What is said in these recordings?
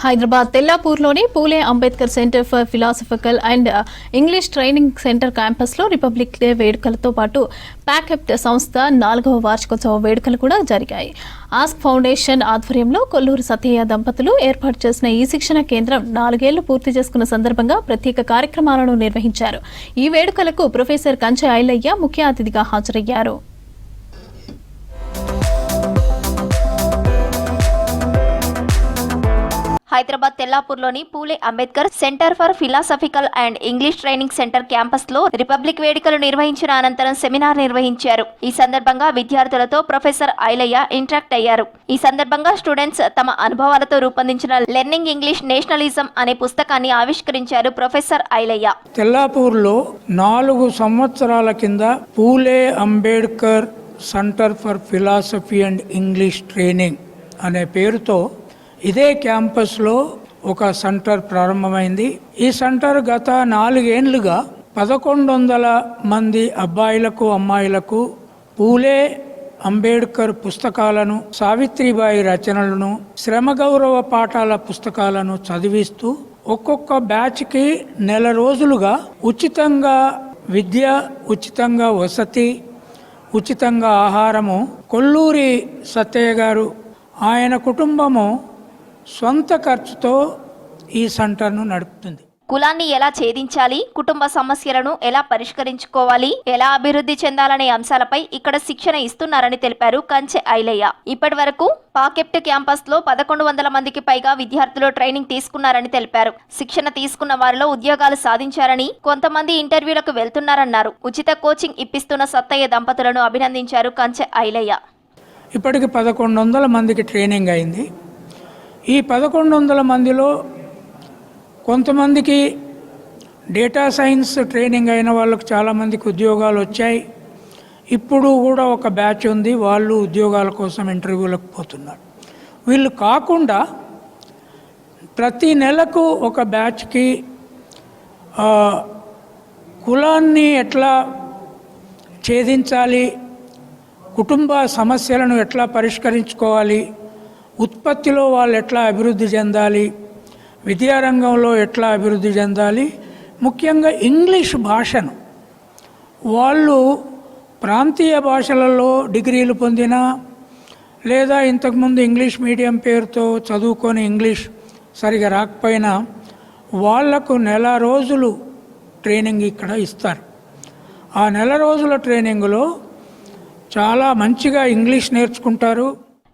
హైదరాబాద్ తెల్లాపూర్లోని Phule Ambedkar center for philosophical and English training center క్యాంపస్లో republic day వేడుకలతో పాటు ప్యాకెప్ట్ సంస్థ 4వ వార్షికోత్సవ వేడుకలు కూడా జరిగాయి. ఆస్క్ ఫౌండేషన్ ఆధ్వర్యంలో కొల్లూరు సత్యయ్య దంపతులు ఏర్పాటు చేసిన ఈ శిక్షణ కేంద్రం 4 ఏళ్లు పూర్తి చేసుకున్న సందర్భంగా ప్రత్యేక కార్యక్రమాలను నిర్వహించారు. ఈ వేడుకలకు ప్రొఫెసర్ కంచె ఐలయ్య ముఖ్య అతిథిగా హాజరయ్యారు. హైదరాబాద్ తెల్లాపూర్లోని Phule Ambedkar center for philosophical and English training center క్యాంపస్లో రిపబ్లిక్ వేడుకలు నిర్వహించిన అనంతరం సెమినార్ నిర్వహించారు. ఈ సందర్భంగా విద్యార్థులతో ప్రొఫెసర్ ఐలయ్య ఇంటరాక్ట్ అయ్యారు. ఈ సందర్భంగా స్టూడెంట్స్ తమ అనుభవాలతో రూపొందించిన లెర్నింగ్ ఇంగ్లీష్ నేషనలిజం అనే పుస్తకాన్ని ఆవిష్కరించారు ప్రొఫెసర్ ఐలయ్య. తెల్లాపూర్లో 4 సంవత్సరాల కింద Phule Ambedkar center for philosophy and English training అనే పేరుతో ఇదే క్యాంపస్లో ఒక సెంటర్ ప్రారంభమైంది. ఈ సెంటర్ గత 4 ఏళ్లుగా 1100 మంది అబ్బాయిలకు అమ్మాయిలకు పూలే అంబేద్కర్ పుస్తకాలను, సావిత్రిబాయి రచనలను, శ్రమ గౌరవ పాఠాల పుస్తకాలను చదివిస్తూ ఒక్కొక్క బ్యాచ్కి 1 నెల రోజులుగా ఉచితంగా విద్య, ఉచితంగా వసతి, ఉచితంగా ఆహారము కొల్లూరి సత్తయ్య గారు ఆయన కుటుంబము సొంత ఖర్చుతో ఈ సెంటర్ను నడుపుతుంది. కులాన్ని ఎలా ఛేదించాలి, కుటుంబ సమస్యలను ఎలా పరిష్కరించుకోవాలి, ఎలా అభివృద్ధి చెందాలనే అంశాలపై ఇక్కడ శిక్షణ ఇస్తున్నారని తెలిపారు కంచె ఐలయ్య. ఇప్పటి వరకు పాకెప్ట్ క్యాంపస్ లో 1100 మందికి పైగా విద్యార్థులు ట్రైనింగ్ తీసుకున్నారని తెలిపారు. శిక్షణ తీసుకున్న వారిలో ఉద్యోగాలు సాధించారని, కొంతమంది ఇంటర్వ్యూలకు వెళ్తున్నారన్నారు. ఉచిత కోచింగ్ ఇప్పిస్తున్న సత్తయ్య దంపతులను అభినందించారు కంచె ఐలయ్య. ఇప్పటికి 1100 మందికి ట్రైనింగ్ అయింది. ఈ 1100 మందిలో కొంతమందికి డేటా సైన్స్ ట్రైనింగ్ అయిన వాళ్ళకు చాలామందికి ఉద్యోగాలు వచ్చాయి. ఇప్పుడు కూడా ఒక బ్యాచ్ ఉంది, వాళ్ళు ఉద్యోగాల కోసం ఇంటర్వ్యూలకు పోతున్నారు. వీళ్ళు కాకుండా ప్రతి నెలకు ఒక బ్యాచ్కి కులాన్ని ఎట్లా ఛేదించాలి, కుటుంబ సమస్యలను ఎట్లా పరిష్కరించుకోవాలి, ఉత్పత్తిలో వాళ్ళు ఎట్లా అభివృద్ధి చెందాలి, విద్యారంగంలో ఎట్లా అభివృద్ధి చెందాలి, ముఖ్యంగా ఇంగ్లీష్ భాషను వాళ్ళు ప్రాంతీయ భాషలలో డిగ్రీలు పొందినా లేదా ఇంతకుముందు ఇంగ్లీష్ మీడియం పేరుతో చదువుకొని ఇంగ్లీష్ సరిగా రాకపోయినా వాళ్లకు 1 నెల రోజులు ట్రైనింగ్ ఇక్కడ ఇస్తారు. ఆ 1 నెల రోజుల ట్రైనింగ్లో చాలా మంచిగా ఇంగ్లీష్ నేర్చుకుంటారు.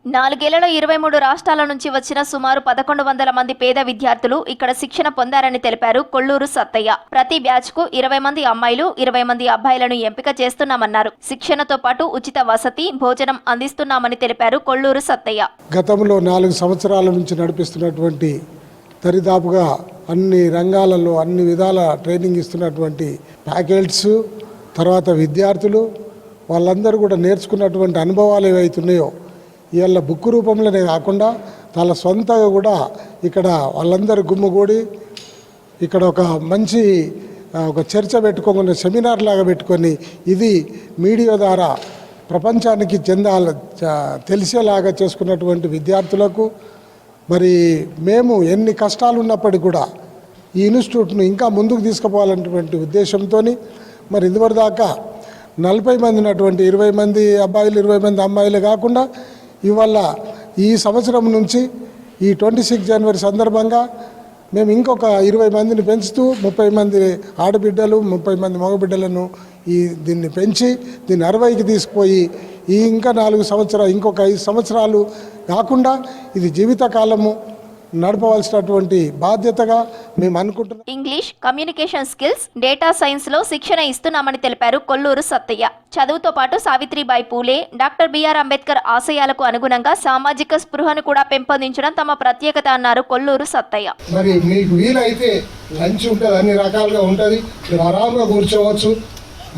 4 ఏళ్లలో 23 రాష్ట్రాల నుంచి వచ్చిన సుమారు 1100 మంది పేద విద్యార్థులు ఇక్కడ శిక్షణ పొందారని తెలిపారు కొల్లూరు సత్తయ్య. ప్రతి బ్యాచ్ కు 20 మంది అమ్మాయిలు, 20 మంది అబ్బాయిలను ఎంపిక చేస్తున్నామన్నారు. శిక్షణతో పాటు ఉచిత వసతి, భోజనం అందిస్తున్నామని తెలిపారు కొల్లూరు సత్తయ్య. గతంలో 4 సంవత్సరాల నుంచి నడిపిస్తున్నటువంటి దరిదాపుగా అన్ని రంగాలలో అన్ని విధాల ట్రైనింగ్ ఇస్తున్నటువంటి ఫ్యాకల్టీస్, తర్వాత విద్యార్థులు, వాళ్ళందరూ కూడా నేర్చుకున్నటువంటి అనుభవాలు ఏవైతున్నాయో ఇవాళ బుక్ రూపంలోనే కాకుండా వాళ్ళ సొంతగా కూడా ఇక్కడ వాళ్ళందరూ గుమ్ముగూడి ఇక్కడ ఒక మంచి ఒక చర్చ పెట్టుకొని, సెమినార్ లాగా పెట్టుకొని ఇది మీడియా ద్వారా ప్రపంచానికి తెలిసేలాగా చేసుకున్నటువంటి విద్యార్థులకు మరి మేము ఎన్ని కష్టాలు ఉన్నప్పటికీ కూడా ఈ ఇన్స్టిట్యూట్ను ఇంకా ముందుకు తీసుకుపోవాలనేటువంటి ఉద్దేశంతో మరి ఇంతవరకు దాకా 40 మంది ఉన్నటువంటి 20 మంది అబ్బాయిలు, 20 మంది అమ్మాయిలు కాకుండా ఇవాళ ఈ సంవత్సరం నుంచి ఈ 26 జనవరి సందర్భంగా మేము ఇంకొక 20 మందిని పెంచుతూ 30 మంది ఆడబిడ్డలు, 30 మంది మగబిడ్డలను దీన్ని పెంచి దీన్ని 60కి తీసుకుపోయి ఈ ఇంకా 4 సంవత్సరాలు, ఇంకొక 5 సంవత్సరాలు కాకుండా ఇది జీవితకాలము నడపవలసినటువంటి బాధ్యతగా మేము అనుకుంటున్నాం. English, communication skills, data science లో శిక్షణ ఇస్తున్నామని తెలిపారు కొల్లూరు సత్తయ్య. చదువుతో పాటు సావిత్రిబాయి పూలే, డాక్టర్ బిఆర్ అంబేద్కర్ ఆశయాలకు అనుగుణంగా సామాజిక స్పృహను కూడా పెంపొందించడం తమ ప్రత్యేకత అన్నారు కొల్లూరు సత్తయ్య. మరి మీకు వీలైతే లంచ్ ఉంటుంది, అన్ని రకాలుగా ఉంటుంది, మీరు ఆరాంగా కూర్చోవచ్చు.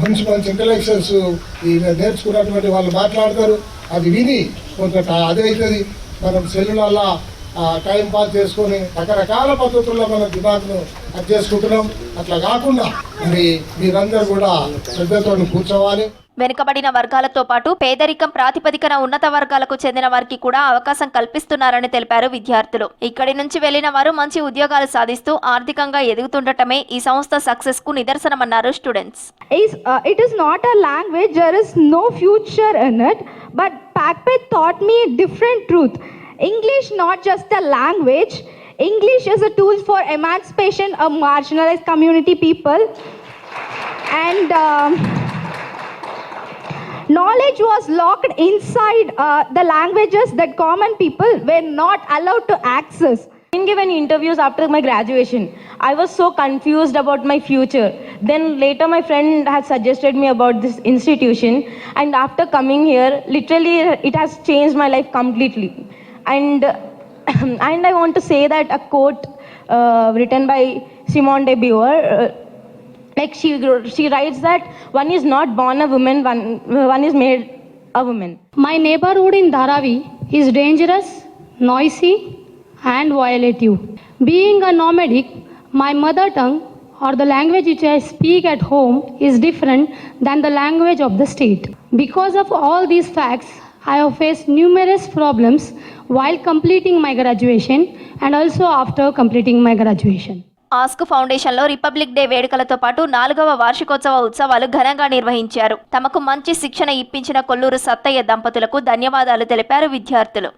మంచి మంచి ఇంటలెక్చువల్స్ నేర్చుకున్నటువంటి వాళ్ళు మాట్లాడతారు, అది విని కొంత అదవుతుంది. మనం సెల్లులలో టైం పాస్ చేసుకొని రకరకాల పద్ధతుల్లో మన దిమాగ్ను అది చేసుకుంటున్నాం. అట్లా కాకుండా మరి మీరందరూ కూడా శ్రద్ధతో కూర్చోవాలి. వెనుకబడిన వర్గాలతో పాటు పేదరికం ప్రాతిపదికన ఉన్నత వర్గాలకు చెందిన వారికి కూడా అవకాశం కల్పిస్తున్నారని తెలిపారు విద్యార్థులు. ఇక్కడి నుంచి వెళ్లిన వారు మంచి ఉద్యోగాలు సాధిస్తూ ఆర్థికంగా ఎదుగుతుండటమే ఈ సంస్థ సక్సెస్ కు నిదర్శనమన్నారు students. It is not a language, there is no future in it, but PACPET taught me a different truth. English not just a language, English is a tool for emancipation of marginalized community people, and knowledge was locked inside the languages that common people were not allowed to access. Been given interviews after my graduation. I was so confused about my future. Then later my friend had suggested me about this institution, and after coming here, literally it has changed my life completely. And and I want to say that a quote written by Simone de Beauvoir, like she writes that one is not born a woman, one is made a woman. My neighborhood in Dharavi is dangerous, noisy, and violative. Being a nomadic, my mother tongue or the language which I speak at home is different than the language of the state. Because of all these facts, I have faced numerous problems while completing my graduation and also after completing my graduation. ఆస్క్ ఫౌండేషన్లో republic day వేడుకలతో పాటు 4వ వార్షికోత్సవ ఉత్సవాలు ఘనంగా నిర్వహించారు. తమకు మంచి శిక్షణ ఇప్పించిన కొల్లూరు సత్తయ్య దంపతులకు ధన్యవాదాలు తెలిపారు విద్యార్థులు.